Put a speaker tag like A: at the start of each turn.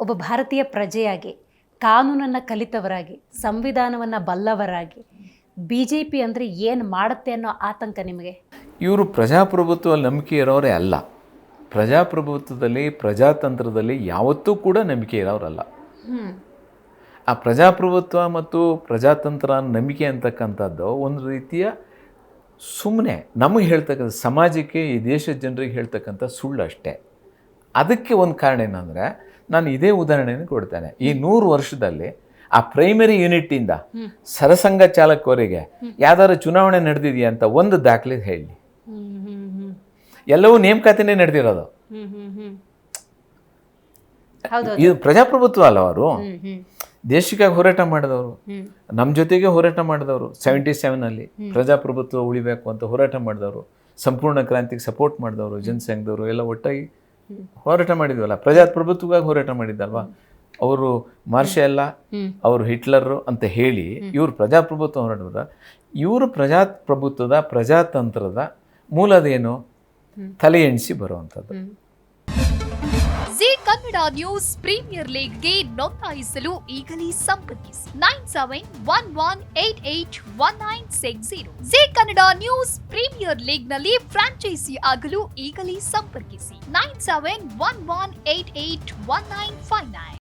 A: ಒಬ್ಬ ಭಾರತೀಯ ಪ್ರಜೆಯಾಗಿ, ಕಾನೂನನ್ನು ಕಲಿತವರಾಗಿ, ಸಂವಿಧಾನವನ್ನು ಬಲ್ಲವರಾಗಿ BJP ಅಂದರೆ ಏನು ಮಾಡುತ್ತೆ ಅನ್ನೋ ಆತಂಕ ನಿಮಗೆ?
B: ಇವರು ಪ್ರಜಾಪ್ರಭುತ್ವದಲ್ಲಿ ನಂಬಿಕೆ ಇರೋರೇ ಅಲ್ಲ. ಪ್ರಜಾಪ್ರಭುತ್ವದಲ್ಲಿ, ಪ್ರಜಾತಂತ್ರದಲ್ಲಿ ಯಾವತ್ತೂ ಕೂಡ ನಂಬಿಕೆ ಇರೋರಲ್ಲ. ಆ ಪ್ರಜಾಪ್ರಭುತ್ವ ಮತ್ತು ಪ್ರಜಾತಂತ್ರ ನಂಬಿಕೆ ಅಂತಕ್ಕಂಥದ್ದು ಒಂದು ರೀತಿಯ ಸುಮ್ಮನೆ ನಮಗೆ ಹೇಳ್ತಕ್ಕಂಥ, ಸಮಾಜಕ್ಕೆ, ಈ ದೇಶದ ಜನರಿಗೆ ಹೇಳ್ತಕ್ಕಂಥ ಸುಳ್ಳು ಅಷ್ಟೇ. ಅದಕ್ಕೆ ಒಂದು ಕಾರಣ ಏನಂದರೆ, ನಾನು ಇದೇ ಉದಾಹರಣೆಯನ್ನು ಕೊಡ್ತೇನೆ. ಈ 100 ವರ್ಷದಲ್ಲಿ ಆ ಪ್ರೈಮರಿ ಯೂನಿಟ್ಟಿಂದ ಸರಸಂಘ ಚಾಲಕವರೆಗೆ ಯಾವ್ದಾದ್ರು ಚುನಾವಣೆ ನಡೆದಿದೆಯಾ ಅಂತ ಒಂದು ದಾಖಲೆ ಹೇಳಿ. ಎಲ್ಲವೂ ನೇಮಕಾತಿನೇ ನಡೆದಿರೋದು. ಇದು ಪ್ರಜಾಪ್ರಭುತ್ವ ಅಲ್ಲ. ಅವರು ದೇಶಕ್ಕಾಗಿ ಹೋರಾಟ ಮಾಡಿದವರು, ನಮ್ಮ ಜೊತೆಗೆ ಹೋರಾಟ ಮಾಡಿದವರು. 77ನಲ್ಲಿ ಪ್ರಜಾಪ್ರಭುತ್ವ ಉಳಿಬೇಕು ಅಂತ ಹೋರಾಟ ಮಾಡಿದವರು, ಸಂಪೂರ್ಣ ಕ್ರಾಂತಿಗೆ ಸಪೋರ್ಟ್ ಮಾಡಿದವರು, ಜನಸಂಘದವರು ಎಲ್ಲ ಒಟ್ಟಾಗಿ ಹೋರಾಟ ಮಾಡಿದ್ವಲ್ಲ. ಪ್ರಜಾಪ್ರಭುತ್ವವಾಗಿ ಹೋರಾಟ ಮಾಡಿದ್ದಲ್ವಾ. ಅವರು ಮಾರ್ಷೆಲ್ಲ, ಅವರು ಹಿಟ್ಲರು ಅಂತ ಹೇಳಿ ಇವರು ಪ್ರಜಾಪ್ರಭುತ್ವ ಹೋರಾಟದ. ಇವರು ಪ್ರಜಾಪ್ರಭುತ್ವದ, ಪ್ರಜಾತಂತ್ರದ ಮೂಲದೇನು ತಲೆ ಎಣಿಸಿ ಬರುವಂಥದ್ದು.
C: ಜೀ ಕನ್ನಡ ನ್ಯೂಸ್ ಪ್ರೀಮಿಯರ್ ಲೀಗ್ಗೆ ನೋಂದಾಯಿಸಲು ಈಗಲೇ ಸಂಪರ್ಕಿಸಿ 9711881960. ಜೀ ಕನ್ನಡ ನ್ಯೂಸ್ ಪ್ರೀಮಿಯರ್ ಲೀಗ್ನಲ್ಲಿ ಫ್ರಾಂಚೈಸಿ ಆಗಲು ಈಗಲೇ ಸಂಪರ್ಕಿಸಿ 9711881959.